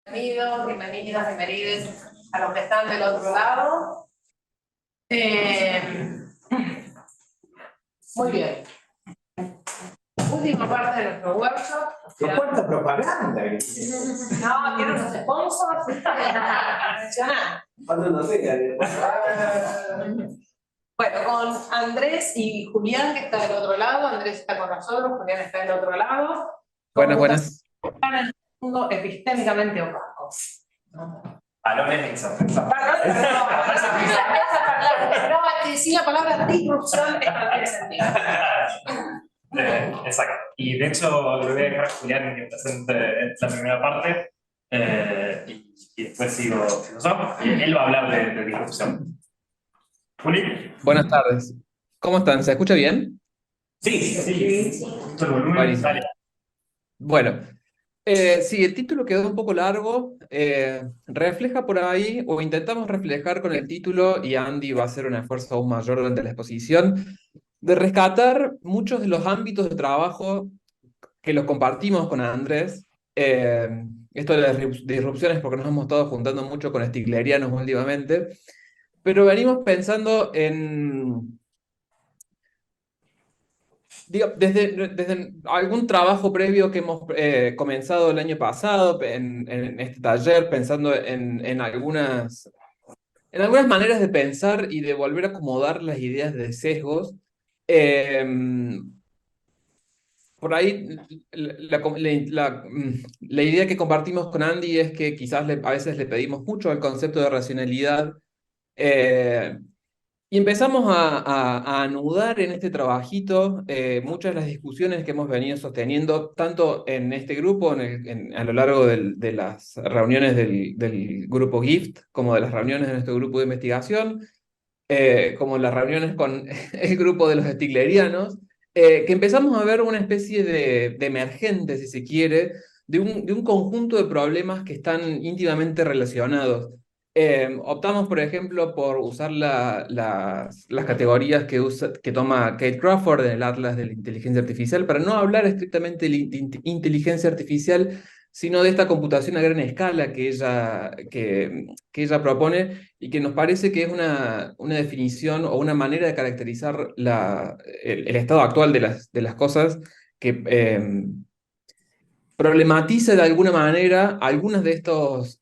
Bienvenidos, bienvenidas, bienvenidos a los que están del otro lado. Muy bien. Última parte de nuestro workshop. ¿Pero cuánta propaganda? No, quiero unos sponsors. Mencionar. Cuando no sé. Bueno, con Andrés y Julián, que está del otro lado. Andrés está con nosotros, Julián está del otro lado. Buenas, buenas. Están en un mundo epistémicamente opaco. Balones exorcizados. No, decir la palabra disrupción es para tener sentido. Exacto. Y de hecho, lo voy a dejar a Julián que presente la primera parte y después sigo yo. Y él va a hablar de disrupción. Juli. Buenas tardes. ¿Cómo están? ¿Se escucha bien? Sí. Todo el volumen. Buenísimo. Dale. Bueno, sí, el título quedó un poco largo. Refleja por ahí, o intentamos reflejar con el título, y Andy va a hacer un esfuerzo aún mayor durante la exposición, de rescatar muchos de los ámbitos de trabajo que los compartimos con Andrés. Esto de las disrupciones, porque nos hemos estado juntando mucho con stiglerianos últimamente, pero venimos pensando en desde algún trabajo previo que hemos comenzado el año pasado en este taller, pensando en algunas maneras de pensar y de volver a acomodar las ideas de sesgos. eh, por ahí, la idea que compartimos con Andy es que quizás a veces le pedimos mucho al concepto de racionalidad. eh, Y empezamos a anudar en este trabajito muchas de las discusiones que hemos venido sosteniendo, tanto en este grupo, a lo largo de las reuniones del grupo GIFT, como de las reuniones de nuestro grupo de investigación, como en las reuniones con el grupo de los stiglerianos, que empezamos a ver una especie de emergente, si se quiere, de un conjunto de problemas que están íntimamente relacionados. Optamos, por ejemplo, por usar las categorías que toma Kate Crawford en el Atlas de la Inteligencia Artificial para no hablar estrictamente de la inteligencia artificial, sino de esta computación a gran escala que ella propone y que nos parece que es una definición o una manera de caracterizar el estado actual de las cosas que problematiza de alguna manera algunos de estos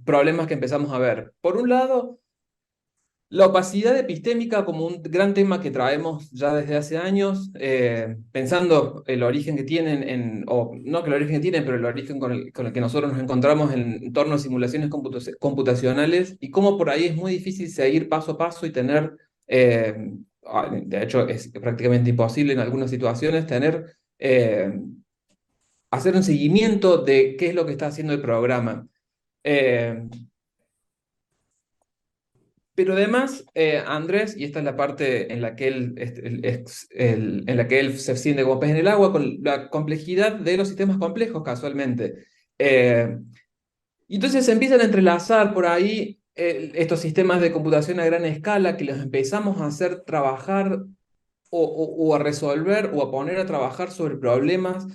problemas que empezamos a ver. Por un lado, la opacidad epistémica como un gran tema que traemos ya desde hace años, pensando el origen que tienen, o no que el origen que tienen, pero el origen con el que nosotros nos encontramos en entornos de simulaciones computacionales, y cómo por ahí es muy difícil seguir paso a paso y tener, de hecho es prácticamente imposible en algunas situaciones, hacer un seguimiento de qué es lo que está haciendo el programa. Pero además, Andrés, y esta es la parte en la que él se siente como pez en el agua, con la complejidad de los sistemas complejos, casualmente. Y entonces se empiezan a entrelazar por ahí estos sistemas de computación a gran escala que los empezamos a hacer trabajar o a resolver o a poner a trabajar sobre problemas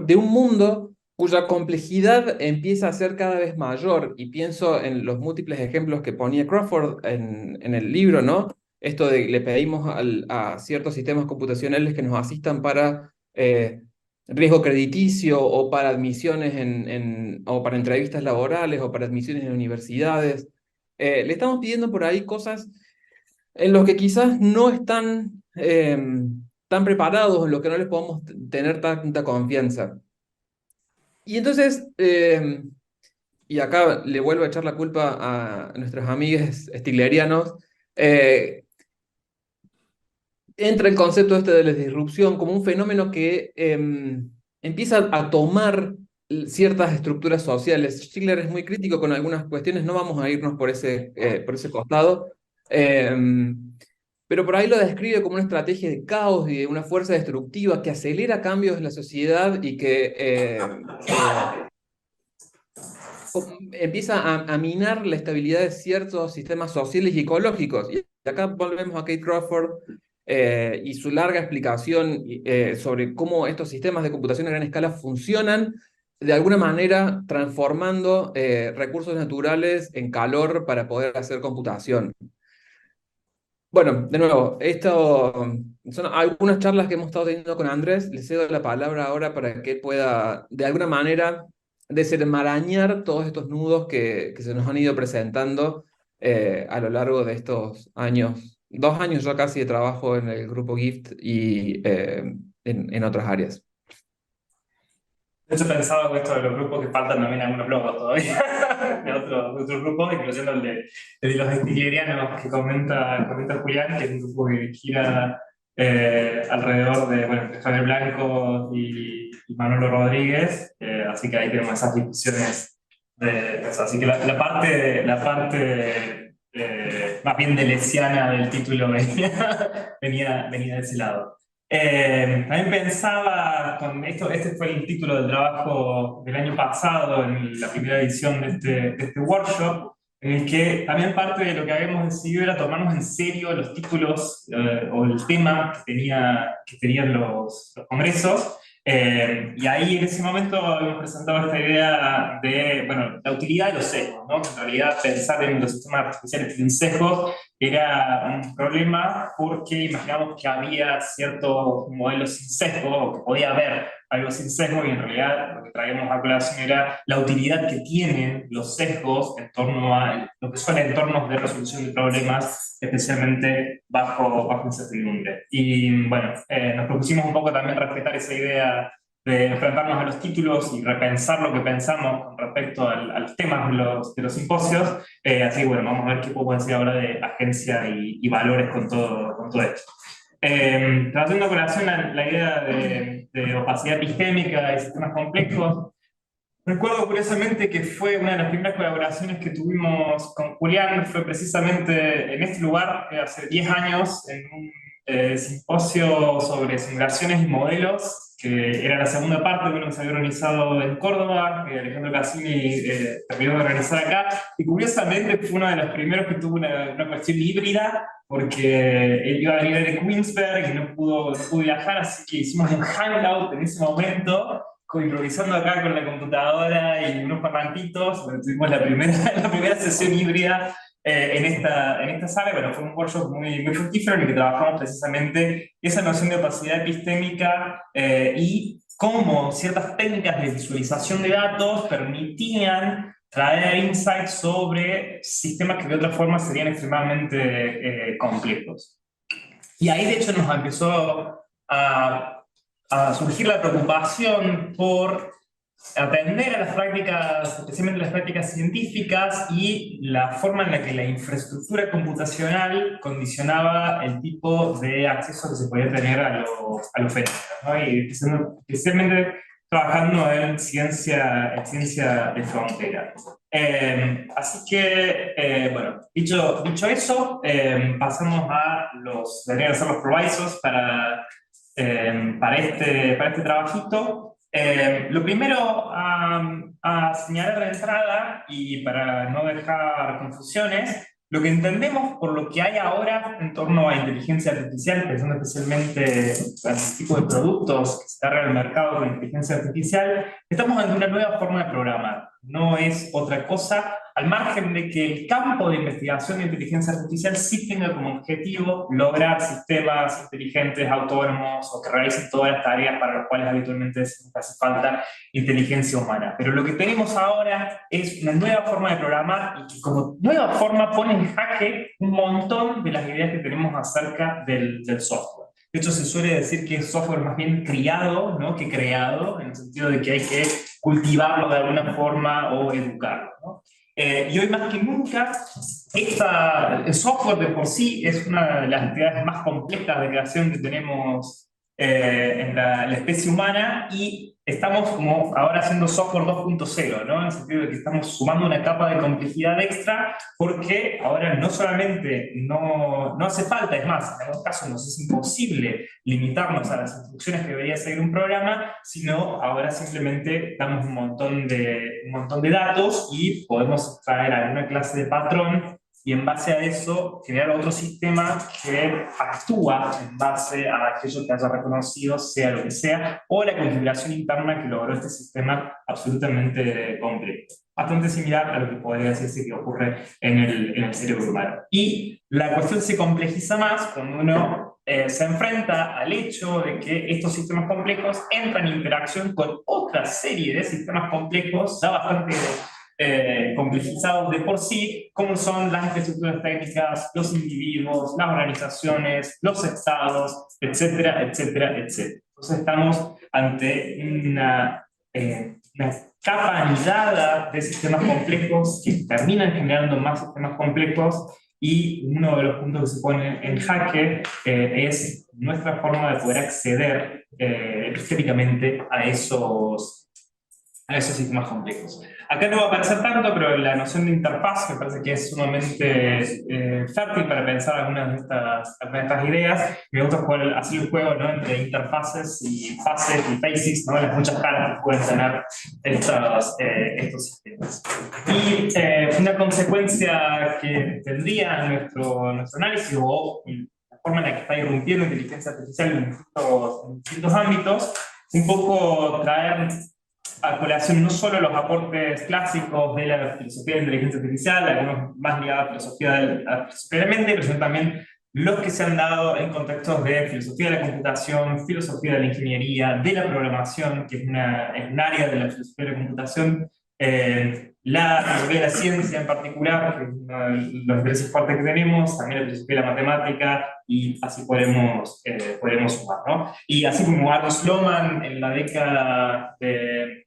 de un mundo cuya complejidad empieza a ser cada vez mayor. Y pienso en los múltiples ejemplos que ponía Crawford en el libro, ¿no? Esto de le pedimos a ciertos sistemas computacionales que nos asistan para riesgo crediticio o para admisiones o para entrevistas laborales o para admisiones en universidades. Le estamos pidiendo por ahí cosas en los que quizás no están tan preparados, en los que no les podemos tener tanta confianza. Y entonces, y acá le vuelvo a echar la culpa a nuestros amigos stiglerianos, entra el concepto este de la disrupción como un fenómeno que empieza a tomar ciertas estructuras sociales. Stigler es muy crítico con algunas cuestiones, no vamos a irnos por ese costado, pero por ahí lo describe como una estrategia de caos y de una fuerza destructiva que acelera cambios en la sociedad y que empieza a minar la estabilidad de ciertos sistemas sociales y ecológicos. Y acá volvemos a Kate Crawford y su larga explicación sobre cómo estos sistemas de computación a gran escala funcionan de alguna manera transformando recursos naturales en calor para poder hacer computación. Bueno, de nuevo, esto son algunas charlas que hemos estado teniendo con Andrés. Le cedo la palabra ahora para que él pueda, de alguna manera, desenmarañar todos estos nudos que se nos han ido presentando a lo largo de estos años, 2 años ya casi de trabajo en el grupo GIFT y en otras áreas. De hecho, pensaba con esto de los grupos que faltan también algunos logos todavía de otros grupos, incluyendo el de los estiglerianos que comenta Julián, que es un grupo que gira alrededor de, bueno, de Javier Blanco y Manolo Rodríguez, así que ahí tenemos esas discusiones de eso. Así que la parte más bien deleuziana del título venía de ese lado. También pensaba, este fue el título del trabajo del año pasado, en la primera edición de este workshop, en el que también parte de lo que habíamos decidido era tomarnos en serio los títulos o el tema que tenían los congresos. Y ahí en ese momento habíamos presentado esta idea de, bueno, la utilidad de los sesgos, ¿no? Que en realidad pensar en los sistemas artificiales sin sesgos era un problema porque imaginamos que había ciertos modelos sin sesgo, o que podía haber algo sin sesgo, y en realidad lo que traíamos a colación era la utilidad que tienen los sesgos en torno a lo que son entornos de resolución de problemas, especialmente bajo incertidumbre. Y bueno, nos propusimos un poco también respetar esa idea de enfrentarnos a los títulos y repensar lo que pensamos con respecto a los temas de los simposios. Así que bueno, vamos a ver qué puedo decir ahora de agencia y valores con todo esto. Trayendo a colación la idea de opacidad epistémica y sistemas complejos, recuerdo curiosamente que fue una de las primeras colaboraciones que tuvimos con Julián, fue precisamente en este lugar, hace 10 años, en un simposio sobre simulaciones y modelos, que era la segunda parte de uno que se había organizado en Córdoba, que Alejandro Cassini terminó de organizar acá, y curiosamente fue uno de los primeros que tuvo una cuestión híbrida, porque él iba a venir de Queensberg y no pudo viajar, así que hicimos un hangout en ese momento, improvisando acá con la computadora y unos parlantitos. Bueno, tuvimos la primera sesión híbrida en esta sala. Bueno, fue un workshop muy fructífero en el que trabajamos precisamente esa noción de opacidad epistémica y cómo ciertas técnicas de visualización de datos permitían traer insights sobre sistemas que de otra forma serían extremadamente complejos. Y ahí de hecho nos empezó a surgir la preocupación por atender a las prácticas, especialmente las prácticas científicas, y la forma en la que la infraestructura computacional condicionaba el tipo de acceso que se podía tener a los fenómenos, ¿no? Y especialmente trabajando en ciencia de frontera. Así que, bueno, dicho eso, pasamos deberían ser los provisos para este trabajito. Lo primero a señalar de entrada, y para no dejar confusiones, lo que entendemos por lo que hay ahora en torno a inteligencia artificial, pensando especialmente en el tipo de productos que se cargan al mercado con inteligencia artificial, estamos ante una nueva forma de programar. No es otra cosa, al margen de que el campo de investigación de inteligencia artificial sí tenga como objetivo lograr sistemas inteligentes, autónomos, o que realicen todas las tareas para las cuales habitualmente hace falta inteligencia humana. Pero lo que tenemos ahora es una nueva forma de programar, y que como nueva forma pone en jaque un montón de las ideas que tenemos acerca del software. De hecho, se suele decir que es software más bien criado, ¿no?, que creado, en el sentido de que hay que cultivarlo de alguna forma o educarlo, ¿no? Y hoy más que nunca, el software de por sí es una de las actividades más complejas de creación que tenemos en la especie humana, y estamos como ahora haciendo software 2.0, ¿no? En el sentido de que estamos sumando una capa de complejidad extra, porque ahora no solamente no hace falta, es más, en algunos casos nos es imposible limitarnos a las instrucciones que debería seguir un programa, sino ahora simplemente damos un montón de datos y podemos extraer alguna clase de patrón y en base a eso generar otro sistema que actúa en base a aquello que haya reconocido, sea lo que sea, o la configuración interna que logró este sistema absolutamente complejo. Bastante similar a lo que podría decirse que ocurre en el cerebro humano. Y la cuestión se complejiza más cuando uno se enfrenta al hecho de que estos sistemas complejos entran en interacción con otra serie de sistemas complejos ya bastante complejizados de por sí, como son las infraestructuras técnicas, los individuos, las organizaciones, los estados, etcétera, etcétera, etcétera. Entonces estamos ante una capa anidada de sistemas complejos que terminan generando más sistemas complejos, y uno de los puntos que se pone en jaque es nuestra forma de poder acceder epistémicamente a esos sistemas complejos. Acá no va a aparecer tanto, pero la noción de interfaz me parece que es sumamente fértil para pensar algunas de estas ideas. Me gusta hacer el juego, ¿no?, entre interfaces y fases y faces, ¿no?, las muchas caras que pueden tener estos sistemas. Y una consecuencia que tendría nuestro análisis, o la forma en la que está irrumpiendo la inteligencia artificial en distintos ámbitos, un poco traer a colación no solo los aportes clásicos de la filosofía de la inteligencia artificial, algunos más ligados a la filosofía de la mente, pero sino también los que se han dado en contextos de filosofía de la computación, filosofía de la ingeniería, de la programación, que es un área de la filosofía de la computación, la filosofía de la ciencia en particular, que es uno de los intereses fuertes que tenemos, también la filosofía de la matemática, y así podemos sumar, ¿no? Y así como Arnold Sloman en la década de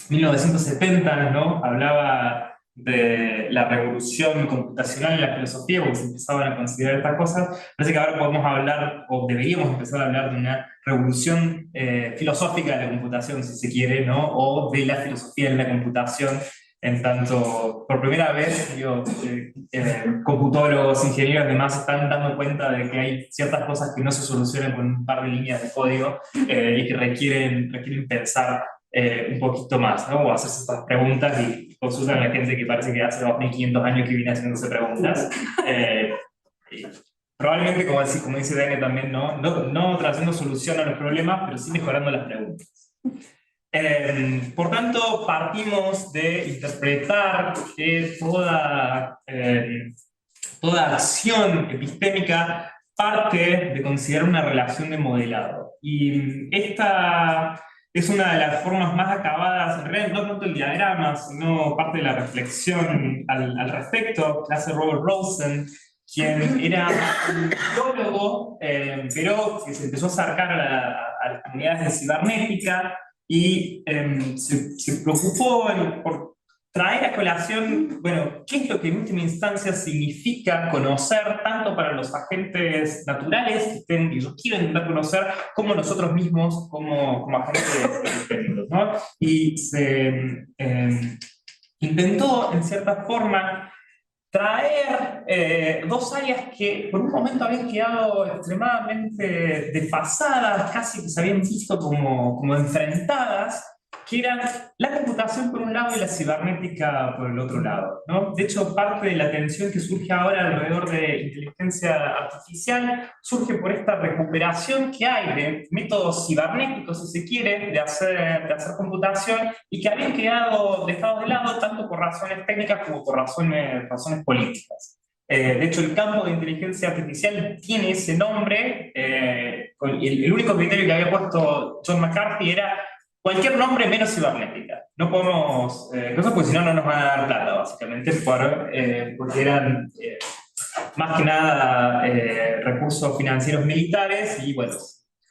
1970, ¿no?, hablaba de la revolución computacional en la filosofía, porque se empezaban a considerar estas cosas, parece que ahora podemos hablar, o deberíamos empezar a hablar de una revolución filosófica de la computación, si se quiere, ¿no?, o de la filosofía en la computación, en tanto, por primera vez, computólogos, ingenieros y demás están dando cuenta de que hay ciertas cosas que no se solucionan con un par de líneas de código y que requieren pensar un poquito más, ¿no?, o hacerse estas preguntas, y consultan a la gente que parece que hace 2500 años que viene haciéndose preguntas. Probablemente, como dice Dane también, no trayendo solución a los problemas, pero sí mejorando las preguntas. Por tanto, partimos de interpretar que toda acción epistémica parte de considerar una relación de modelado. Y esta es una de las formas más acabadas, en realidad no tanto el diagrama, sino parte de la reflexión al respecto, que hace Robert Rosen, quien era un biólogo, pero que se empezó a acercar a las comunidades de cibernética, y se preocupó por traer a colación, bueno, qué es lo que en última instancia significa conocer, tanto para los agentes naturales que ellos quieren intentar conocer, como nosotros mismos como agentes externos, ¿no? Y se intentó, en cierta forma, traer dos áreas que por un momento habían quedado extremadamente desfasadas, casi que se habían visto como enfrentadas, que eran la computación por un lado y la cibernética por el otro lado, ¿no? De hecho, parte de la tensión que surge ahora alrededor de inteligencia artificial surge por esta recuperación que hay de métodos cibernéticos, si se quiere, de hacer computación, y que habían quedado dejados de lado tanto por razones técnicas como por razones políticas. De hecho, el campo de inteligencia artificial tiene ese nombre. El único criterio que había puesto John McCarthy era cualquier nombre menos cibernética. No podemos, porque si no, no nos van a dar plata, básicamente, porque eran más que nada recursos financieros militares, y bueno,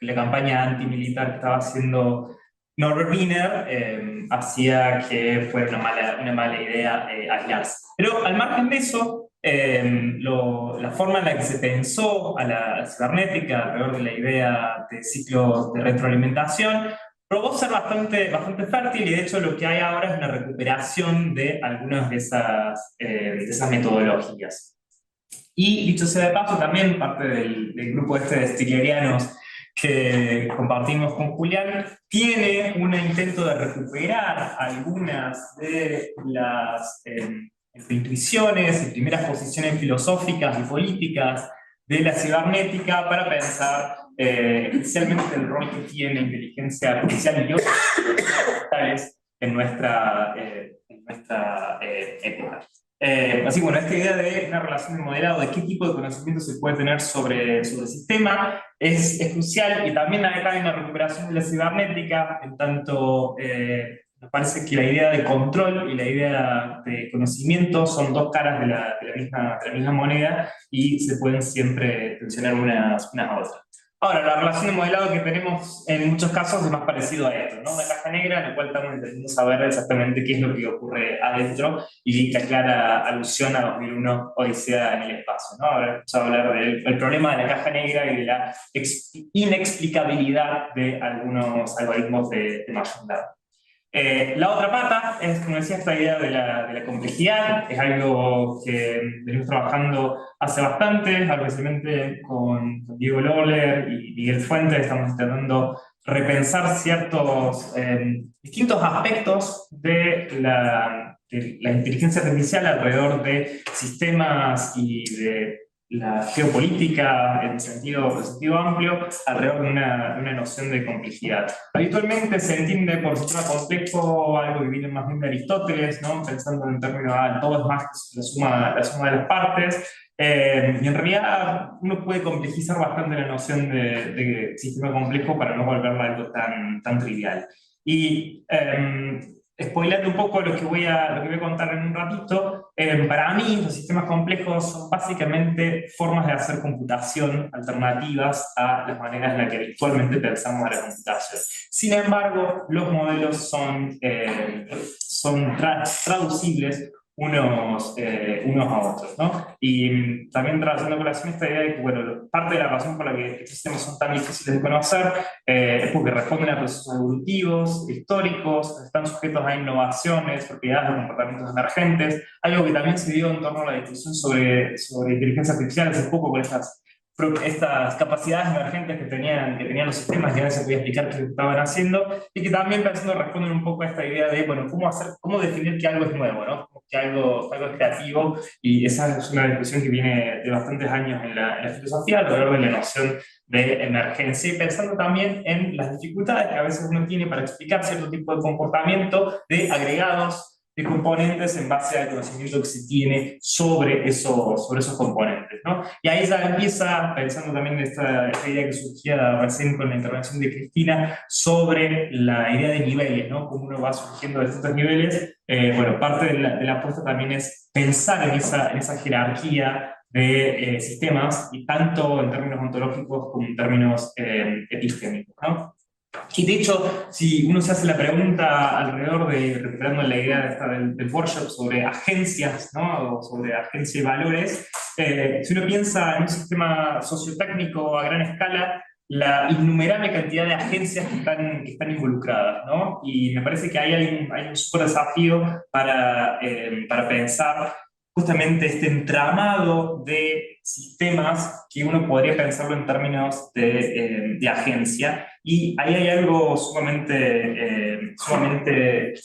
la campaña antimilitar que estaba haciendo Norbert Wiener hacía que fuera una mala idea aislarse. Pero al margen de eso, la forma en la que se pensó a la cibernética alrededor de la idea de ciclos de retroalimentación probó ser bastante fértil, y de hecho lo que hay ahora es una recuperación de algunas de esas metodologías. Y dicho sea de paso, también parte del grupo de stiglerianos que compartimos con Julián, tiene un intento de recuperar algunas de las entre intuiciones y primeras posiciones filosóficas y políticas de la cibernética para pensar especialmente el rol que tiene inteligencia artificial y otros digitales en nuestra época. Así que bueno, esta idea de una relación de modelado, de qué tipo de conocimiento se puede tener sobre el sistema, es crucial, y también acá hay una recuperación de la cibernética, en tanto nos parece que la idea de control y la idea de conocimiento son dos caras de la misma moneda y se pueden siempre tensionar unas a otras. Ahora, la relación de modelado que tenemos en muchos casos es más parecido a esto, ¿no? Una caja negra en la cual estamos intentando saber exactamente qué es lo que ocurre adentro, y la clara alusión a 2001, Odisea en el espacio, ¿no? Ahora vamos a hablar del problema de la caja negra y de la inexplicabilidad de algunos algoritmos de machine learning. La otra pata es, como decía, esta idea de la complejidad. Es algo que venimos trabajando hace bastante, especialmente con Diego Lohler y Miguel Fuentes. Estamos intentando repensar ciertos distintos aspectos de la inteligencia artificial alrededor de sistemas y de la geopolítica en sentido amplio, alrededor de una noción de complejidad. Habitualmente se entiende por sistema complejo algo que viene más bien de Aristóteles, ¿no? Pensando en términos de todo es más que la suma de las partes, y en realidad uno puede complejizar bastante la noción de sistema complejo para no volverla algo tan trivial. Y spoileando un poco lo que voy a contar en un ratito, para mí los sistemas complejos son básicamente formas de hacer computación alternativas a las maneras en las que actualmente pensamos a la computación. Sin embargo, los modelos son traducibles unos a otros, ¿no? Y también trazando a colación esta idea de que, bueno, parte de la razón por la que estos sistemas son tan difíciles de conocer es porque responden a procesos evolutivos, históricos, están sujetos a innovaciones, propiedades de comportamientos emergentes, algo que también se dio en torno a la discusión sobre inteligencia artificial hace poco con estas capacidades emergentes que tenían los sistemas, que nadie se podía explicar qué estaban haciendo, y que también pensando responden un poco a esta idea de, bueno, cómo definir que algo es nuevo, ¿no? Que algo es creativo, y esa es una discusión que viene de bastantes años en la filosofía, alrededor de la noción de emergencia, y pensando también en las dificultades que a veces uno tiene para explicar cierto tipo de comportamiento de agregados, de componentes en base al conocimiento que se tiene sobre esos componentes, ¿no? Y ahí ya empieza, pensando también en esta idea que surgía recién con la intervención de Cristina, sobre la idea de niveles, ¿no? Cómo uno va surgiendo de distintos niveles. Bueno, parte de la apuesta también es pensar en esa jerarquía de sistemas, y tanto en términos ontológicos como en términos epistémicos, ¿no? Y de hecho, si uno se hace la pregunta alrededor de, recuperando la idea del workshop sobre agencias, ¿no? O sobre agencia y valores, si uno piensa en un sistema sociotécnico a gran escala, la innumerable cantidad de agencias que están involucradas, ¿no? Y me parece que ahí hay un súper desafío para pensar justamente este entramado de sistemas que uno podría pensarlo en términos de agencia. Y ahí hay algo sumamente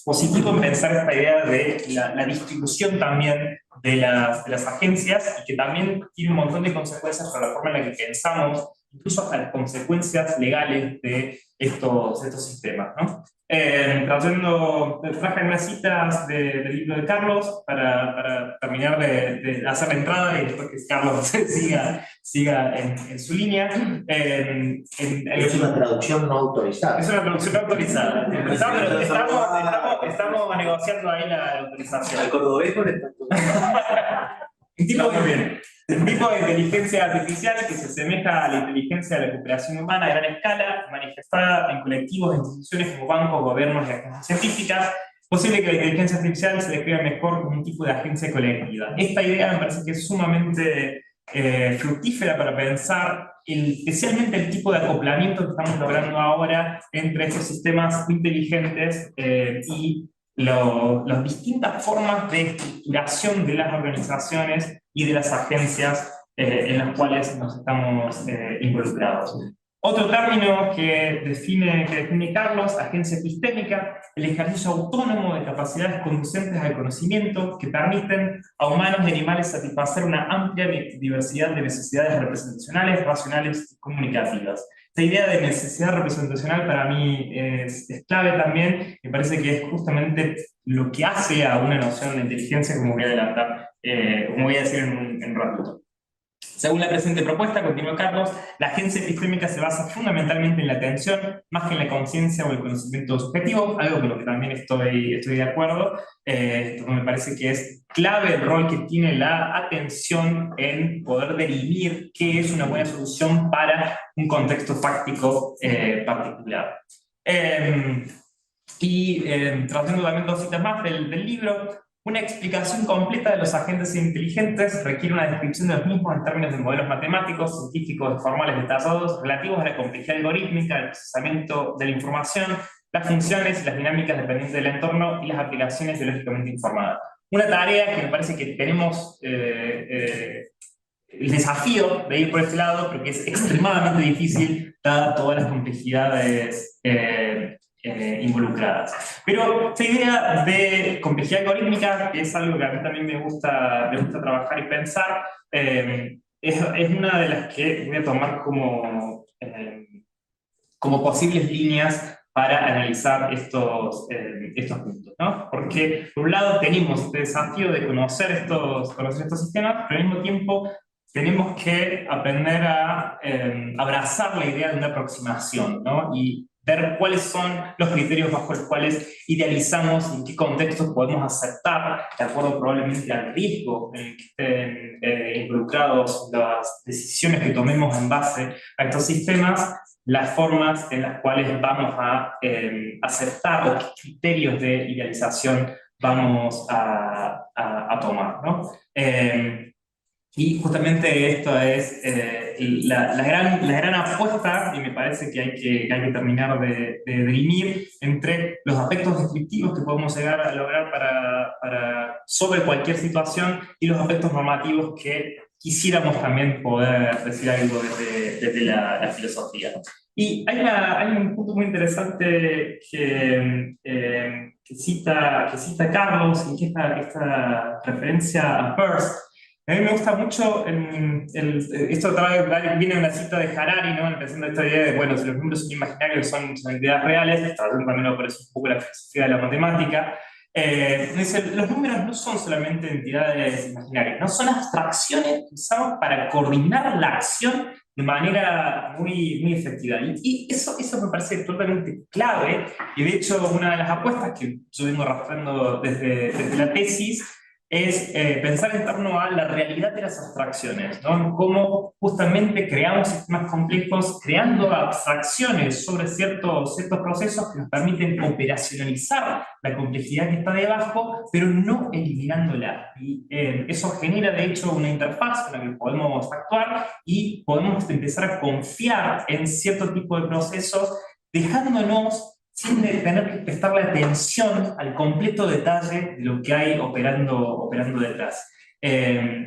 positivo en pensar esta idea de la distribución también de las agencias, y que también tiene un montón de consecuencias para la forma en la que pensamos, incluso hasta las consecuencias legales de estos sistemas, ¿no? Traje unas citas del libro de Carlos para terminar de hacer la entrada, y después que Carlos siga en su línea. Es una traducción no autorizada. Es una traducción no autorizada. Estamos negociando ahí la autorización. Al cordobés con el tanto. Un tipo de inteligencia artificial que se asemeja a la inteligencia de la cooperación humana a gran escala, manifestada en colectivos e instituciones como bancos, gobiernos y agencias científicas. Posible que la inteligencia artificial se describa mejor como un tipo de agencia colectiva. Esta idea me parece que es sumamente fructífera para pensar especialmente el tipo de acoplamiento que estamos logrando ahora entre estos sistemas inteligentes y las distintas formas de estructuración de las organizaciones y de las agencias en las cuales nos estamos involucrados. Otro término que define Carlos, agencia epistémica, el ejercicio autónomo de capacidades conducentes al conocimiento que permiten a humanos y animales satisfacer una amplia diversidad de necesidades representacionales, racionales y comunicativas. Esta idea de necesidad representacional para mí es clave también, me parece que es justamente lo que hace a una noción de inteligencia, como voy a adelantar, como voy a decir en un ratito. Según la presente propuesta, continúa Carlos, la agencia epistémica se basa fundamentalmente en la atención, más que en la conciencia o el conocimiento subjetivo, algo con lo que también estoy de acuerdo. Me parece que es clave el rol que tiene la atención en poder definir qué es una buena solución para un contexto fáctico particular. Tratando también dos citas más del libro, una explicación completa de los agentes inteligentes requiere una descripción de los mismos en términos de modelos matemáticos, científicos, formales detallados, relativos a la complejidad algorítmica, el procesamiento de la información, las funciones y las dinámicas dependientes del entorno y las aplicaciones biológicamente informadas. Una tarea que me parece que tenemos el desafío de ir por este lado, pero que es extremadamente difícil, dadas todas las complejidades involucradas. Pero esta idea de complejidad algorítmica, que es algo que a mí también me gusta trabajar y pensar, es una de las que voy a tomar como posibles líneas para analizar estos puntos, ¿no? Porque por un lado tenemos este desafío de conocer estos sistemas, pero al mismo tiempo tenemos que aprender a abrazar la idea de una aproximación, ¿no? Y ver cuáles son los criterios bajo los cuales idealizamos y en qué contextos podemos aceptar, de acuerdo probablemente al riesgo en el que estén involucrados las decisiones que tomemos en base a estos sistemas, las formas en las cuales vamos a aceptar o qué criterios de idealización vamos a tomar, ¿no? Y justamente esto es la gran apuesta, y me parece que hay que terminar de dirimir entre los aspectos descriptivos que podemos llegar a lograr sobre cualquier situación y los aspectos normativos que quisiéramos también poder decir algo desde la filosofía. Y hay un punto muy interesante que cita Carlos, y que esta referencia a Peirce. A mí me gusta mucho, esto viene de una cita de Harari, ¿no? Empezando esta idea de, bueno, si los números son imaginarios, son entidades reales, también me parece un poco la filosofía de la matemática. Dice, los números no son solamente entidades imaginarias, no son abstracciones que usamos para coordinar la acción de manera muy efectiva. Y eso me parece totalmente clave, y de hecho una de las apuestas que yo vengo arrastrando desde la tesis es pensar en torno a la realidad de las abstracciones, ¿no? Cómo justamente creamos sistemas complejos creando abstracciones sobre ciertos procesos que nos permiten operacionalizar la complejidad que está debajo, pero no eliminándola. Y eso genera de hecho una interfaz con la que podemos actuar y podemos empezar a confiar en cierto tipo de procesos, dejándonos sin tener que prestarle atención al completo detalle de lo que hay operando detrás.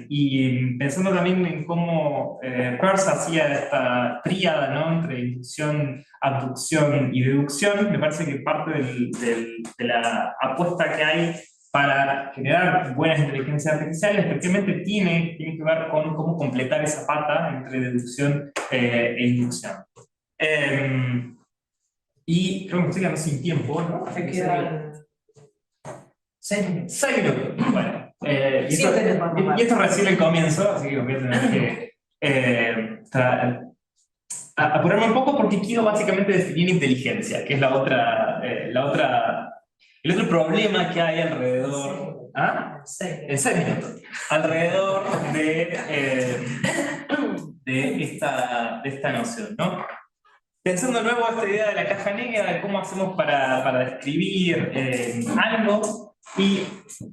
Y pensando también en cómo Peirce hacía esta tríada, ¿no? Entre inducción, abducción y deducción, me parece que parte de la apuesta que hay para generar buenas inteligencias artificiales efectivamente tiene que ver con cómo completar esa pata entre deducción e inducción. Y creo que me estoy quedando sin tiempo, ¿no? Te quedan 6 minutos. 6 minutos. Bueno, y esto recién el comienzo, así que voy a tener que apurarme un poco porque quiero básicamente definir inteligencia, que es el otro problema que hay alrededor. ¿Ah? En 6 minutos. Alrededor de esta noción, ¿no? Pensando de nuevo esta idea de la caja negra, de cómo hacemos para describir algo, y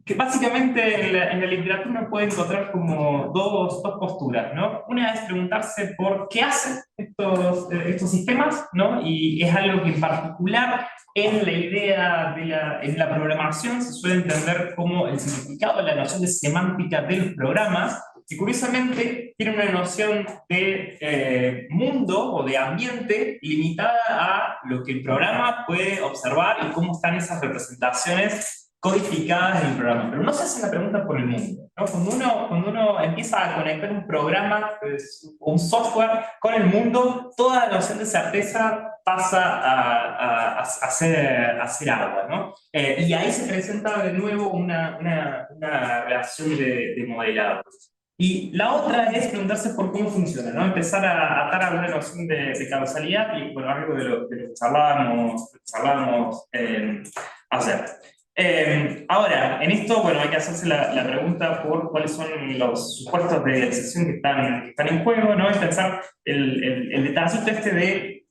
que básicamente en la literatura puede encontrar como dos posturas, ¿no? Una es preguntarse por qué hacen estos sistemas, ¿no? Y es algo que en particular en la idea en la programación se suele entender como el significado de la noción de semántica de los programas, que curiosamente tiene una noción de mundo o de ambiente limitada a lo que el programa puede observar y cómo están esas representaciones codificadas en el programa, pero no se hace la pregunta por el mundo, ¿no? Cuando uno empieza a conectar un programa, pues, un software con el mundo, toda la noción de certeza pasa a ser agua, ¿no? Y ahí se presenta de nuevo una relación de modelado. Y la otra es preguntarse por cómo funciona, ¿no? Empezar a atar alguna noción de causalidad y, bueno, algo de lo que charlábamos ayer. Ahora, en esto, bueno, hay que hacerse la pregunta por cuáles son los supuestos de idealización que están en juego, ¿no? Y pensar el detallito este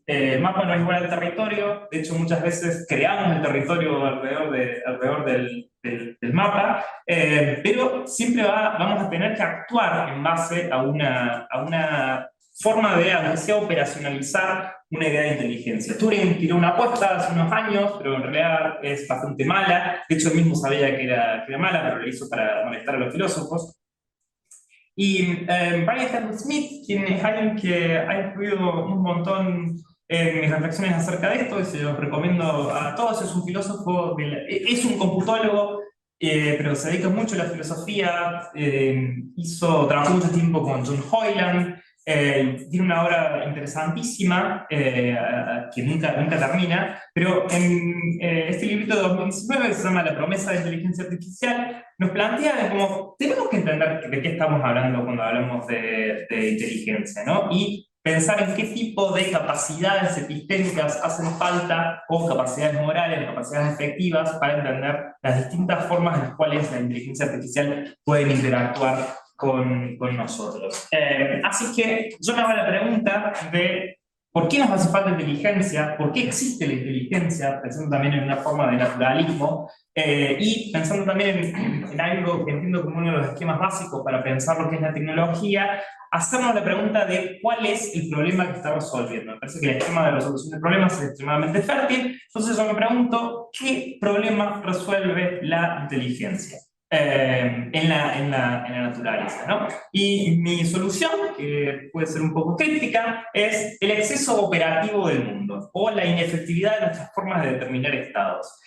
de mapa no es igual al territorio. De hecho, muchas veces creamos el territorio alrededor del mapa, pero siempre vamos a tener que actuar en base a una forma de, aunque sea, operacionalizar una idea de inteligencia. Turing tiró una apuesta hace unos años, pero en realidad es bastante mala. De hecho, él mismo sabía que era mala, pero lo hizo para molestar a los filósofos. Y Brian Smith, quien es alguien que ha influido un montón en mis reflexiones acerca de esto, y se los recomiendo a todos, es un filósofo, es un computólogo, pero se dedica mucho a la filosofía, trabajó mucho tiempo con John Hoyland, tiene una obra interesantísima que nunca termina, pero en este librito de 2019 que se llama La promesa de inteligencia artificial, nos plantea como, tenemos que entender de qué estamos hablando cuando hablamos de inteligencia, ¿no? Y pensar en qué tipo de capacidades epistémicas hacen falta, o capacidades morales, capacidades efectivas, para entender las distintas formas en las cuales la inteligencia artificial puede interactuar con nosotros. Así que yo me hago la pregunta de ¿por qué nos hace falta inteligencia? ¿Por qué existe la inteligencia? Pensando también en una forma de naturalismo, y pensando también en algo que entiendo como uno de los esquemas básicos para pensar lo que es la tecnología, hacernos la pregunta de cuál es el problema que está resolviendo. Me parece que el esquema de resolución de problemas es extremadamente fértil, entonces yo me pregunto, ¿qué problema resuelve la inteligencia en la naturaleza, ¿no? Y mi solución, que puede ser un poco crítica, es el exceso operativo del mundo, o la inefectividad de nuestras formas de determinar estados.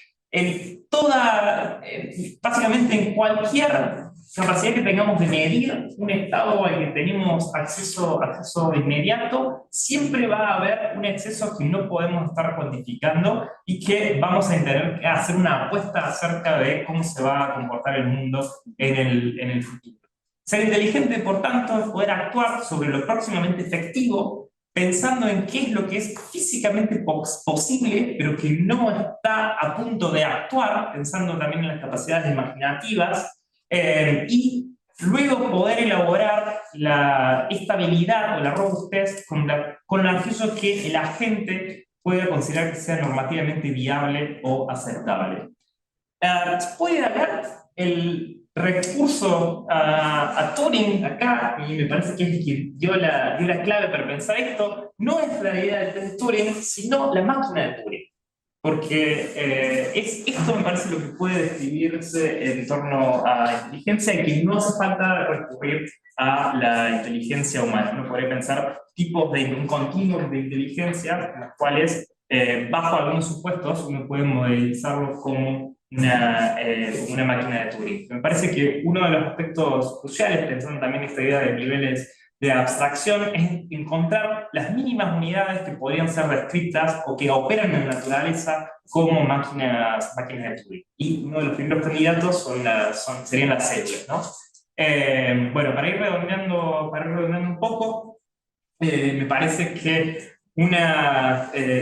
Básicamente en cualquier capacidad que tengamos de medir un estado al que tenemos acceso inmediato, siempre va a haber un exceso que no podemos estar cuantificando y que vamos a tener que hacer una apuesta acerca de cómo se va a comportar el mundo en el futuro. Ser inteligente, por tanto, es poder actuar sobre lo próximamente efectivo, pensando en qué es lo que es físicamente posible, pero que no está a punto de actuar, pensando también en las capacidades imaginativas, y luego poder elaborar la estabilidad o la robustez con aquello que el agente pueda considerar que sea normativamente viable o aceptable. Puede haber el recurso a Turing acá, y me parece que es el que dio la clave para pensar esto, no es la idea del test de Turing, sino la máquina de Turing. Porque esto me parece lo que puede describirse en torno a la inteligencia, y que no hace falta recurrir a la inteligencia humana. Uno podría pensar tipos de un continuum de inteligencia, en los cuales, bajo algunos supuestos, uno puede modelizarlo como una máquina de Turing. Me parece que uno de los aspectos cruciales, pensando también en esta idea de niveles de abstracción, es encontrar las mínimas unidades que podrían ser descritas o que operan en la naturaleza como máquinas de Turing. Y uno de los primeros candidatos serían las células, ¿no? Bueno, para ir redondeando un poco, me parece que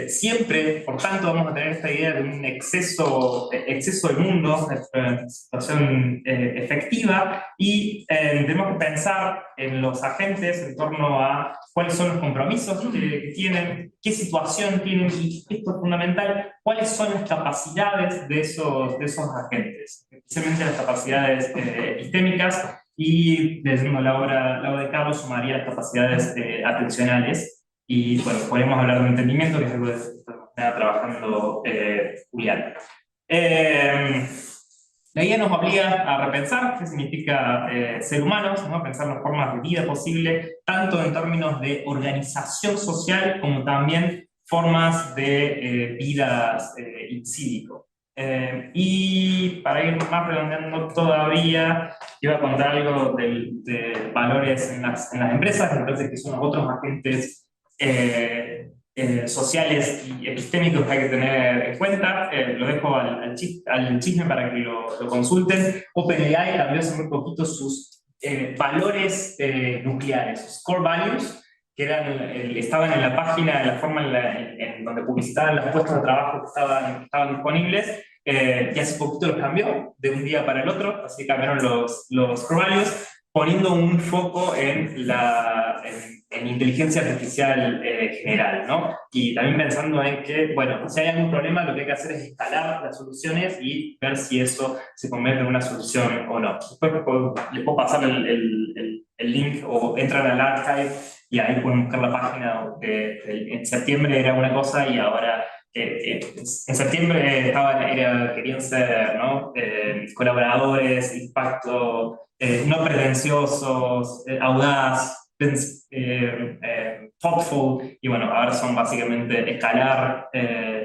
siempre, por tanto, vamos a tener esta idea de un exceso del mundo, una situación efectiva, y tenemos que pensar en los agentes en torno a cuáles son los compromisos que tienen, qué situación tienen, y esto es fundamental, cuáles son las capacidades de esos agentes, especialmente las capacidades epistémicas, y leyendo la obra de Carlos sumaría las capacidades atencionales. Y bueno, podemos hablar de entendimiento, que es algo que está trabajando Julián. La guía nos obliga a repensar qué significa ser humanos, ¿no? Pensar las formas de vida posible, tanto en términos de organización social como también formas de vidas in cívico. Y para ir más redondeando todavía, iba a contar algo de valores en las empresas, que me parece que son los otros agentes sociales y epistémicos que hay que tener en cuenta. Lo dejo al chisme para que lo consulten. OpenAI cambió hace muy poquito sus valores nucleares, sus core values, que estaban en la página, en la forma en donde publicitaban los puestos de trabajo que estaban disponibles, y hace poquito los cambió de un día para el otro, así cambiaron los core values, poniendo un foco en inteligencia artificial general, ¿no? Y también pensando en que, bueno, si hay algún problema, lo que hay que hacer es escalar las soluciones y ver si eso se convierte en una solución o no. Después les puedo pasar el link o entran al archive y ahí pueden buscar la página. En septiembre era una cosa y ahora en septiembre querían ser, ¿no? Colaboradores, impacto, no pretenciosos, audaz, thoughtful, y bueno, ahora son básicamente escalar,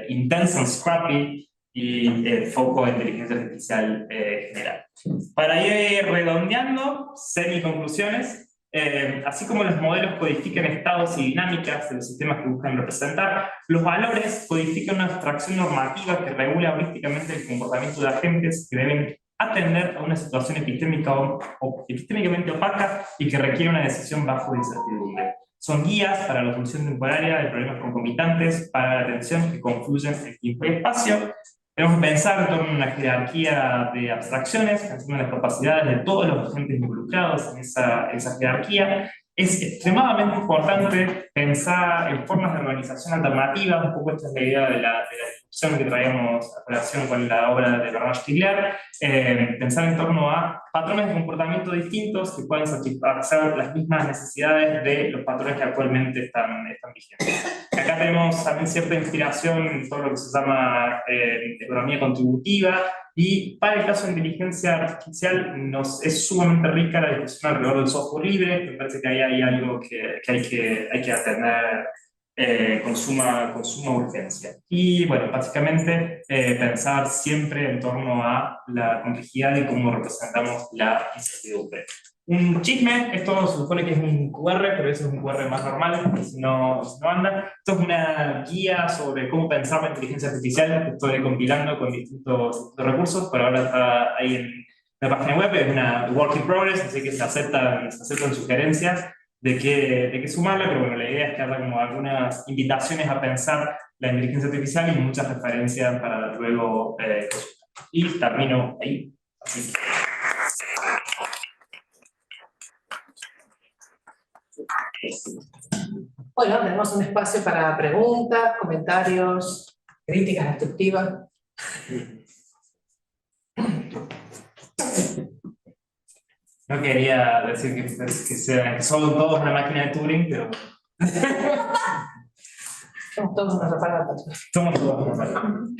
intense and scrappy, y foco en inteligencia artificial general. Para ir redondeando, semi-conclusiones, así como los modelos codifican estados y dinámicas de los sistemas que buscan representar, los valores codifican una abstracción normativa que regula holísticamente el comportamiento de agentes que deben atender a una situación epistémica o epistémicamente opaca y que requiere una decisión bajo incertidumbre. Son guías para la solución temporaria de problemas concomitantes, para la atención que confluyen en tiempo y espacio. Tenemos que pensar en torno a una jerarquía de abstracciones, pensando en las capacidades de todos los agentes involucrados en esa jerarquía. Es extremadamente importante pensar en formas de organización alternativas, un poco esta es la idea de la discusión que traíamos a relación con la obra de Bernard Stiegler, pensar en torno a patrones de comportamiento distintos que pueden satisfacer las mismas necesidades de los patrones que actualmente están vigentes. Acá tenemos también cierta inspiración en todo lo que se llama economía contributiva, y para el caso de inteligencia artificial es sumamente rica la discusión alrededor del software libre. Me parece que ahí hay algo que hay que atender con suma urgencia. Y bueno, básicamente pensar siempre en torno a la complejidad y cómo representamos la incertidumbre. Un chisme, esto se supone que es un QR, pero ese es un QR más normal, si no anda. Esto es una guía sobre cómo pensar la inteligencia artificial que estoy compilando con distintos recursos, pero ahora está ahí en la página web, es una work in progress, así que se aceptan sugerencias de qué sumarle, pero bueno, la idea es que haya como algunas invitaciones a pensar la inteligencia artificial y muchas referencias para luego consultar. Y termino ahí. Así. Bueno, tenemos un espacio para preguntas, comentarios, críticas destructivas. No quería decir que son todos una máquina de Turing, pero... Somos todos unos aparatos. Somos todos unos aparatos.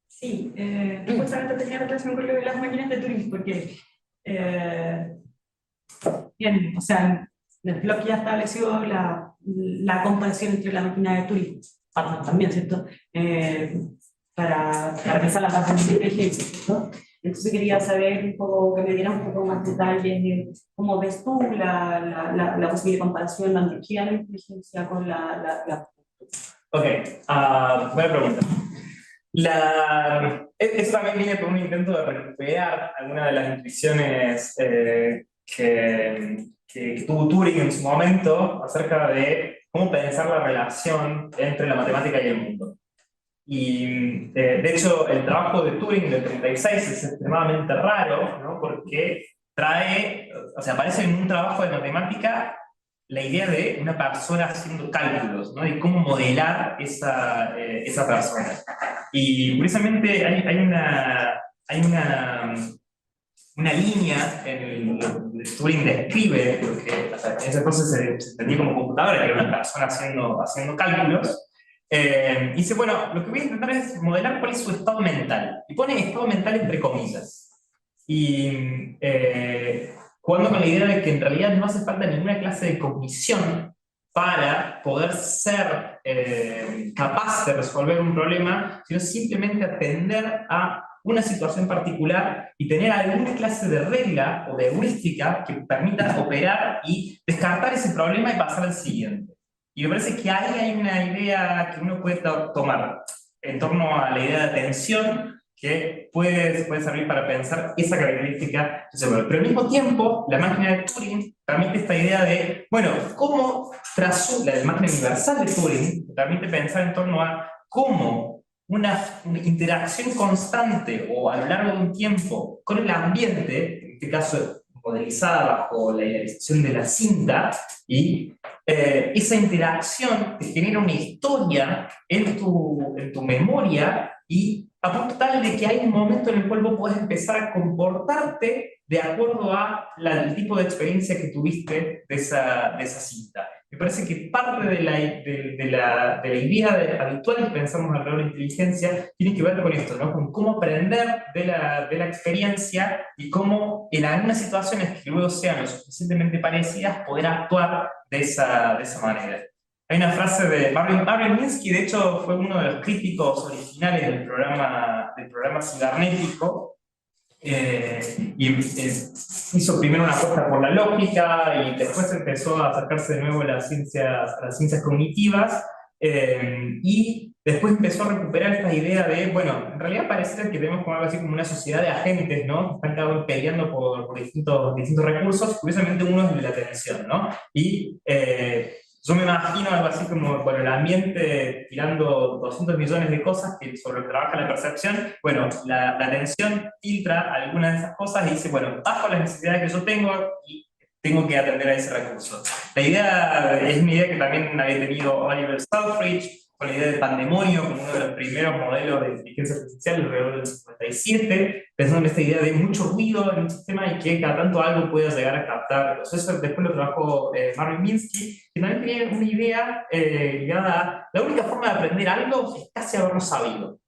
Sí, justamente tenía relación con lo de las máquinas de Turing, porque bien, o sea, Bloch ya estableció la comparación entre la máquina de Turing, Batman también, ¿cierto? Para pensar la base de inteligencia, ¿cierto? Entonces quería saber un poco, que me dieran un poco más detalles de cómo ves tú la posible comparación, la analogía de la inteligencia con la... Ok, buena pregunta. Eso también viene por un intento de recuperar algunas de las intuiciones que tuvo Turing en su momento acerca de cómo pensar la relación entre la matemática y el mundo. Y de hecho el trabajo de Turing del 36 es extremadamente raro, ¿no? Porque aparece en un trabajo de matemática la idea de una persona haciendo cálculos, ¿no? Y cómo modelar esa persona. Y curiosamente hay una línea en el Turing describe, porque en ese entonces se entendía como computadora, que era una persona haciendo cálculos, Dice, bueno, lo que voy a intentar es modelar cuál es su estado mental. Y pone estado mental entre comillas. Y jugando con la idea de que en realidad no hace falta ninguna clase de cognición para poder ser capaz de resolver un problema, sino simplemente atender a una situación particular y tener alguna clase de regla o de heurística que permita operar y descartar ese problema y pasar al siguiente. Y me parece que ahí hay una idea que uno puede tomar en torno a la idea de atención que puede servir para pensar esa característica del cerebro. Pero al mismo tiempo, la máquina de Turing permite esta idea de, bueno, cómo tras la máquina universal de Turing permite pensar en torno a cómo una interacción constante o a lo largo de un tiempo con el ambiente, en este caso modelizada bajo la idealización de la cinta, y esa interacción te genera una historia en tu memoria y a punto tal de que hay un momento en el cual vos podés empezar a comportarte de acuerdo al tipo de experiencia que tuviste de esa cinta. Me parece que parte de la idea habitual que pensamos alrededor de la inteligencia tiene que ver con esto, ¿no? Con cómo aprender de la experiencia y cómo en algunas situaciones que luego sean lo suficientemente parecidas poder actuar de esa manera. Hay una frase de Marvin Minsky, de hecho fue uno de los críticos originales del programa cibernético, y hizo primero una apuesta por la lógica y después empezó a acercarse de nuevo a las ciencias cognitivas, y después empezó a recuperar esta idea de, bueno, en realidad parece que tenemos como algo así como una sociedad de agentes, ¿no? Que están cada uno peleando por distintos recursos, curiosamente uno es el de la atención, ¿no? Y yo me imagino algo así como, bueno, el ambiente tirando 200 millones de cosas sobre lo que trabaja la percepción. Bueno, la atención filtra algunas de esas cosas y dice, bueno, bajo las necesidades que yo tengo y tengo que atender a ese recurso. La idea es una idea que también había tenido Oliver Southridge, con la idea de pandemonio como uno de los primeros modelos de inteligencia artificial alrededor del 57, pensando en esta idea de mucho ruido en un sistema y que cada tanto algo pueda llegar a captar. Entonces, eso después lo trabajó Marvin Minsky, que también tenía una idea ligada a la única forma de aprender algo es casi haberlo sabido.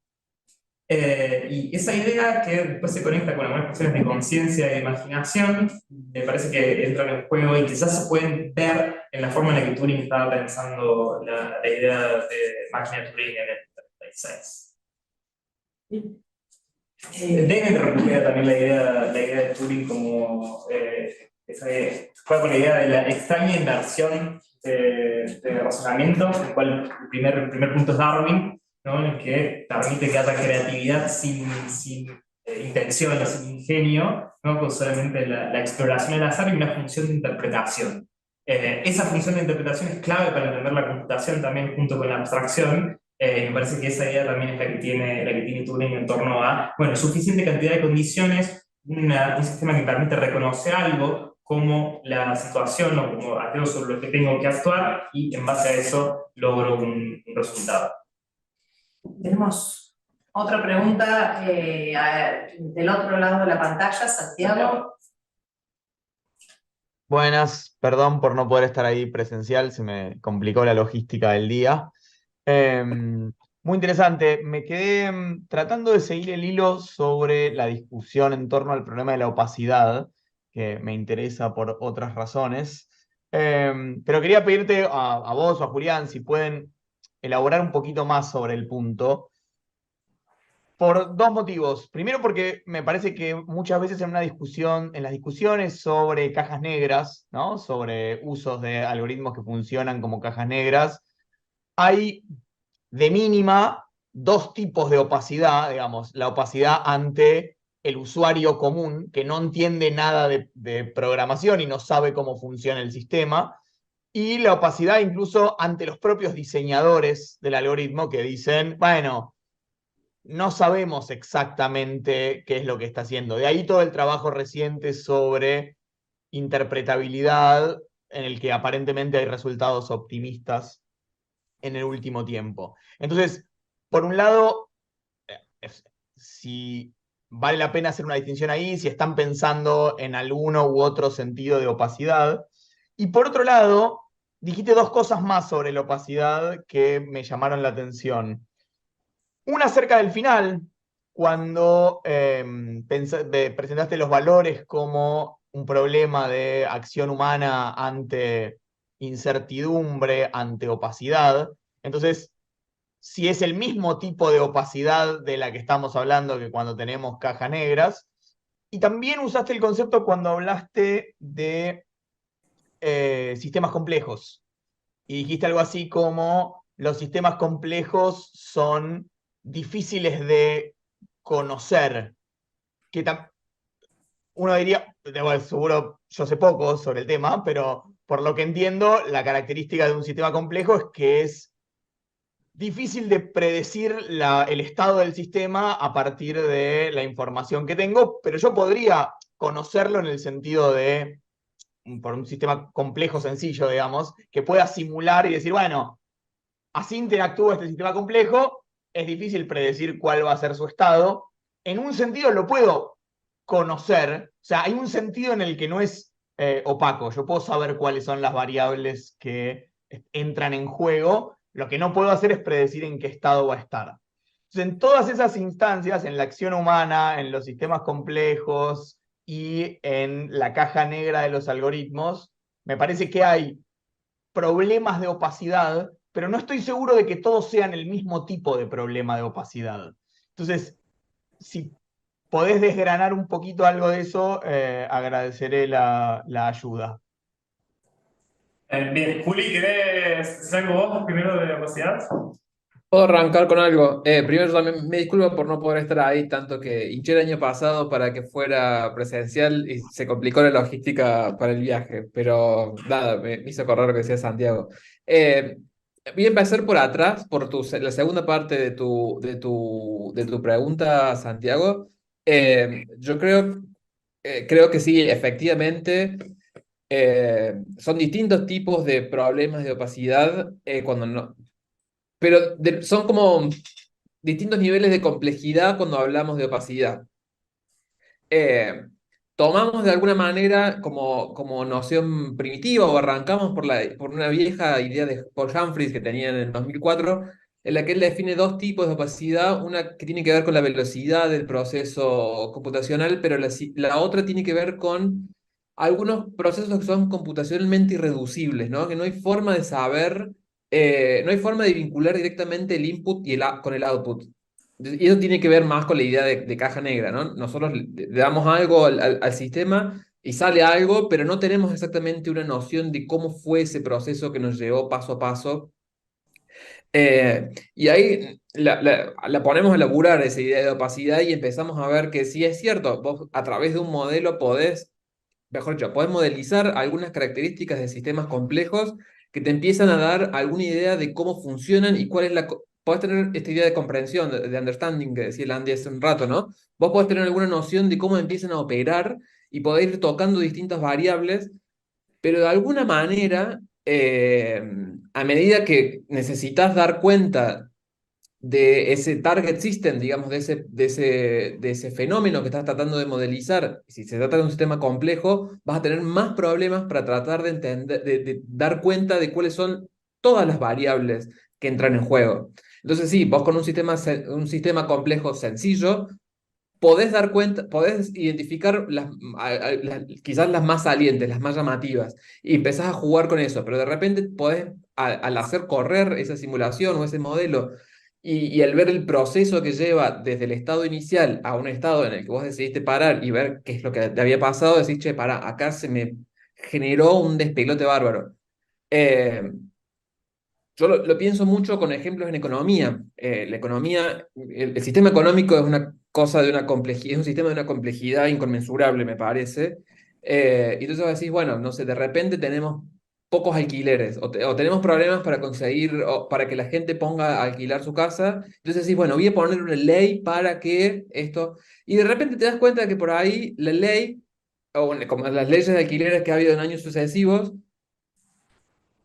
Y esa idea que después se conecta con algunas cuestiones de conciencia y de imaginación, me parece que entran en juego y quizás se pueden ver en la forma en la que Turing estaba pensando la idea de máquina de Turing en el 36. Dennett recupera también la idea de Turing como juega con la idea de la extraña inversión de razonamiento, en el cual el primer punto es Darwin, ¿no? En el que permite que haya creatividad sin intención o sin ingenio, ¿no? Con solamente la exploración al azar y una función de interpretación. Esa función de interpretación es clave para entender la computación también junto con la abstracción. Me parece que esa idea también es la que tiene Turing en torno a, bueno, suficiente cantidad de condiciones, un sistema que permite reconocer algo como la situación o como aquello sobre lo que tengo que actuar y en base a eso logro un resultado. Tenemos otra pregunta del otro lado de la pantalla, Santiago. Buenas, perdón por no poder estar ahí presencial, se me complicó la logística del día. Muy interesante, me quedé tratando de seguir el hilo sobre la discusión en torno al problema de la opacidad, que me interesa por otras razones. Pero quería pedirte a vos o a Julián si pueden elaborar un poquito más sobre el punto. Por dos motivos. Primero, porque me parece que muchas veces en las discusiones sobre cajas negras, ¿no? Sobre usos de algoritmos que funcionan como cajas negras, hay de mínima dos tipos de opacidad, digamos, la opacidad ante el usuario común que no entiende nada de programación y no sabe cómo funciona el sistema, y la opacidad incluso ante los propios diseñadores del algoritmo que dicen, bueno, no sabemos exactamente qué es lo que está haciendo. De ahí todo el trabajo reciente sobre interpretabilidad, en el que aparentemente hay resultados optimistas en el último tiempo. Entonces, por un lado, si vale la pena hacer una distinción ahí, si están pensando en alguno u otro sentido de opacidad. Y por otro lado, dijiste dos cosas más sobre la opacidad que me llamaron la atención. Una acerca del final, cuando presentaste los valores como un problema de acción humana ante incertidumbre, ante opacidad. Entonces, si es el mismo tipo de opacidad de la que estamos hablando que cuando tenemos cajas negras. Y también usaste el concepto cuando hablaste de sistemas complejos. Y dijiste algo así como los sistemas complejos son difíciles de conocer. Que uno diría, bueno, seguro yo sé poco sobre el tema, pero por lo que entiendo, la característica de un sistema complejo es que es difícil de predecir el estado del sistema a partir de la información que tengo, pero yo podría conocerlo en el sentido de, por un sistema complejo, sencillo, digamos, que pueda simular y decir, bueno, así interactúa este sistema complejo, es difícil predecir cuál va a ser su estado. En un sentido lo puedo conocer, o sea, hay un sentido en el que no es opaco, yo puedo saber cuáles son las variables que entran en juego, lo que no puedo hacer es predecir en qué estado va a estar. Entonces, en todas esas instancias, en la acción humana, en los sistemas complejos y en la caja negra de los algoritmos, me parece que hay problemas de opacidad, pero no estoy seguro de que todos sean el mismo tipo de problema de opacidad. Entonces, si podés desgranar un poquito algo de eso, agradeceré la ayuda. Bien, Juli, ¿querés decir algo vos primero de la opacidad? Puedo arrancar con algo. Primero, yo también me disculpo por no poder estar ahí, tanto que hinché el año pasado para que fuera presencial y se complicó la logística para el viaje, pero nada, me hizo acordar lo que decía Santiago. Eh, Voy a empezar por atrás, por la segunda parte de tu pregunta, Santiago. Yo creo que sí, efectivamente. Son distintos tipos de problemas de opacidad cuando no, pero son como distintos niveles de complejidad cuando hablamos de opacidad. Eh, Tomamos de alguna manera como noción primitiva o arrancamos por una vieja idea de Paul Humphreys que tenía en el 2004, en la que él define dos tipos de opacidad, una que tiene que ver con la velocidad del proceso computacional, pero la otra tiene que ver con algunos procesos que son computacionalmente irreducibles, ¿no? Que no hay forma de saber, no hay forma de vincular directamente el input con el output. Y eso tiene que ver más con la idea de caja negra, ¿no? Nosotros le damos algo al sistema y sale algo, pero no tenemos exactamente una noción de cómo fue ese proceso que nos llevó paso a paso. Y ahí la ponemos a laburar esa idea de opacidad y empezamos a ver que sí es cierto, vos a través de un modelo podés, mejor dicho, podés modelizar algunas características de sistemas complejos que te empiezan a dar alguna idea de cómo funcionan y cuál es podés tener esta idea de comprensión, de understanding que decía el Andy hace un rato, ¿no? Vos podés tener alguna noción de cómo empiezan a operar y podés ir tocando distintas variables, pero de alguna manera, a medida que necesitas dar cuenta de ese target system, digamos, de ese fenómeno que estás tratando de modelizar, si se trata de un sistema complejo, vas a tener más problemas para tratar de entender, de dar cuenta de cuáles son todas las variables que entran en juego. Entonces, sí, vos con un sistema complejo sencillo, podés dar cuenta, podés identificar quizás las más salientes, las más llamativas, y empezás a jugar con eso, pero de repente podés, al hacer correr esa simulación o ese modelo, y al ver el proceso que lleva desde el estado inicial a un estado en el que vos decidiste parar y ver qué es lo que te había pasado, decís, che, pará, acá se me generó un despelote bárbaro. Eh, yo lo pienso mucho con ejemplos en economía. La economía, el sistema económico es una cosa de una complejidad, es un sistema de una complejidad inconmensurable, me parece. Y entonces decís, bueno, no sé, de repente tenemos pocos alquileres o tenemos problemas para conseguir, o para que la gente ponga a alquilar su casa. Entonces decís, bueno, voy a poner una ley para que esto... Y de repente te das cuenta de que por ahí la ley, o como las leyes de alquileres que ha habido en años sucesivos,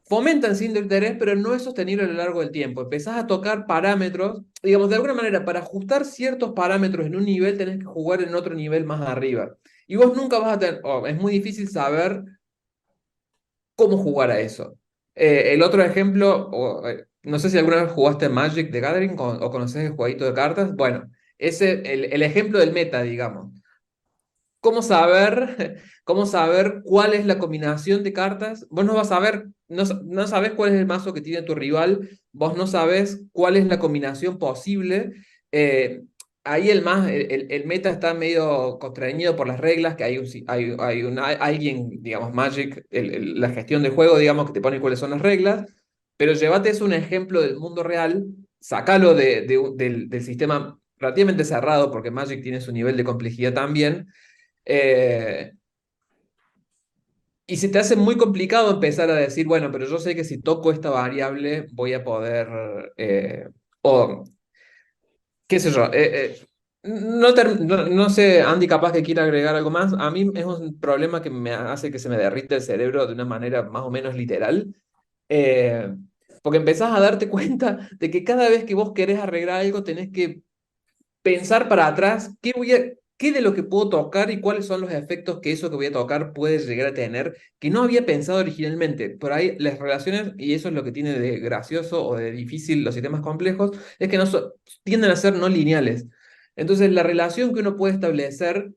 fomentan sin interés, pero no es sostenible a lo largo del tiempo. Empezás a tocar parámetros, digamos, de alguna manera, para ajustar ciertos parámetros en un nivel, tenés que jugar en otro nivel más arriba. Y vos nunca vas a tener, es muy difícil saber cómo jugar a eso. El otro ejemplo, no sé si alguna vez jugaste Magic the Gathering o conoces el jueguito de cartas. Bueno, el ejemplo del meta, digamos. ¿Cómo saber, cómo saber cuál es la combinación de cartas? Vos no vas a saber, no sabes cuál es el mazo que tiene tu rival, vos no sabes cuál es la combinación posible. Ahí el meta está medio constreñido por las reglas, que alguien, digamos, Magic, la gestión del juego, digamos, que te pone cuáles son las reglas, pero llévate eso un ejemplo del mundo real, sacalo del sistema relativamente cerrado, porque Magic tiene su nivel de complejidad también. Y se te hace muy complicado empezar a decir, bueno, pero yo sé que si toco esta variable voy a poder, o qué sé yo, no sé, Andy, capaz que quiera agregar algo más. A mí es un problema que me hace que se me derrite el cerebro de una manera más o menos literal, eh, porque empezás a darte cuenta de que cada vez que vos querés arreglar algo tenés que pensar para atrás qué de lo que puedo tocar y cuáles son los efectos que eso que voy a tocar puede llegar a tener, que no había pensado originalmente. Por ahí las relaciones, y eso es lo que tiene de gracioso o de difícil los sistemas complejos, es que tienden a ser no lineales. Entonces la relación que uno puede establecer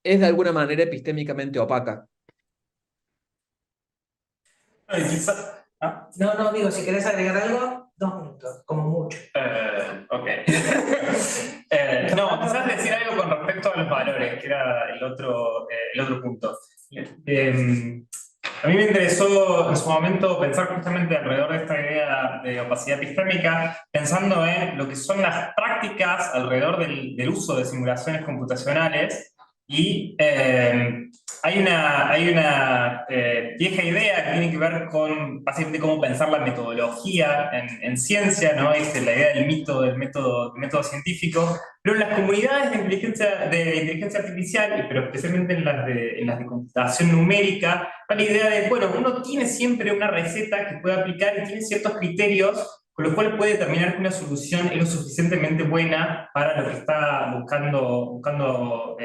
es de alguna manera epistémicamente opaca. Ay, quizá- ah, No, digo, si querés agregar algo, 2 minutos, como mucho. ok. No, quizás decir algo con respecto a los valores, que era el otro punto. A mí me interesó en su momento pensar justamente alrededor de esta idea de opacidad epistémica, pensando en lo que son las prácticas alrededor del uso de simulaciones computacionales. Y hay una vieja idea que tiene que ver con básicamente cómo pensar la metodología en ciencia, ¿no? Es la idea del método científico, pero en las comunidades de inteligencia artificial, pero especialmente en las de computación numérica, está la idea de, bueno, uno tiene siempre una receta que puede aplicar y tiene ciertos criterios con los cuales puede determinar que una solución es lo suficientemente buena para lo que está buscando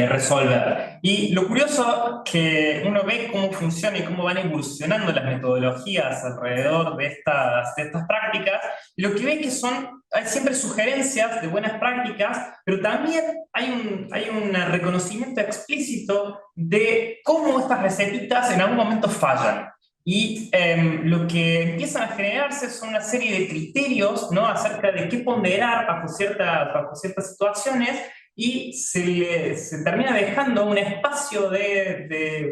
resolver. Y lo curioso que uno ve cómo funciona y cómo van evolucionando las metodologías alrededor de estas prácticas, lo que ve es que hay siempre sugerencias de buenas prácticas, pero también hay un reconocimiento explícito de cómo estas recetitas en algún momento fallan. Y lo que empiezan a generarse son una serie de criterios, ¿no?, acerca de qué ponderar bajo ciertas situaciones, y se termina dejando un espacio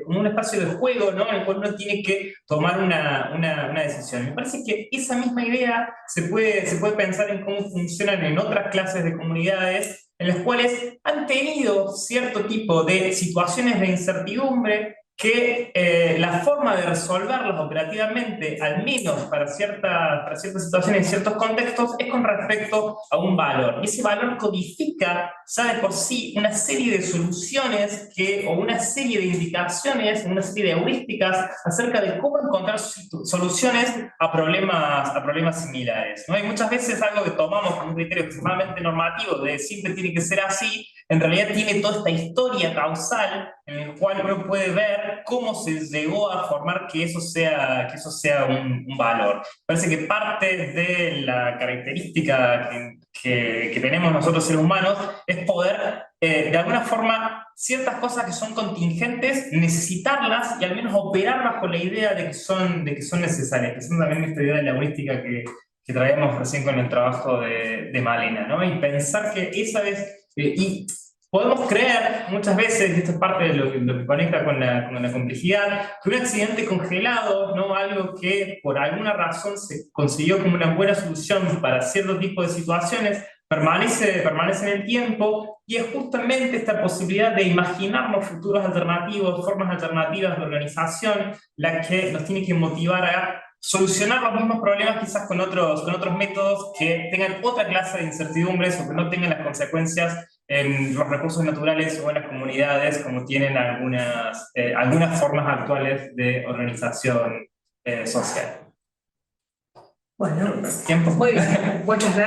como un espacio de juego, ¿no?, en el cual uno tiene que tomar una decisión. Me parece que esa misma idea se puede pensar en cómo funcionan en otras clases de comunidades en las cuales han tenido cierto tipo de situaciones de incertidumbre que la forma de resolverlos operativamente, al menos para ciertas situaciones y ciertos contextos, es con respecto a un valor. Y ese valor codifica, ya de por sí, una serie de soluciones o una serie de indicaciones, una serie de heurísticas acerca de cómo encontrar soluciones a problemas similares, ¿no? Y muchas veces algo que tomamos como un criterio extremadamente normativo de siempre tiene que ser así, en realidad tiene toda esta historia causal en la cual uno puede ver cómo se llegó a formar que eso sea un valor. Parece que parte de la característica que tenemos nosotros seres humanos es poder, de alguna forma, ciertas cosas que son contingentes, necesitarlas y al menos operarlas con la idea de que son necesarias, que son también esta idea de la heurística que traemos recién con el trabajo de Malena, ¿no? Y pensar que esa es... y podemos creer muchas veces, y esto es parte de lo que conecta con la complejidad, que un accidente congelado, ¿no?, algo que por alguna razón se consiguió como una buena solución para cierto tipo de situaciones, permanece en el tiempo, y es justamente esta posibilidad de imaginarnos futuros alternativos, formas alternativas de organización, la que nos tiene que motivar a solucionar los mismos problemas quizás con otros métodos que tengan otra clase de incertidumbres o que no tengan las consecuencias en los recursos naturales o en las comunidades como tienen algunas formas actuales de organización social. Bueno, ¿Tiempo? muy bien, muchas gracias.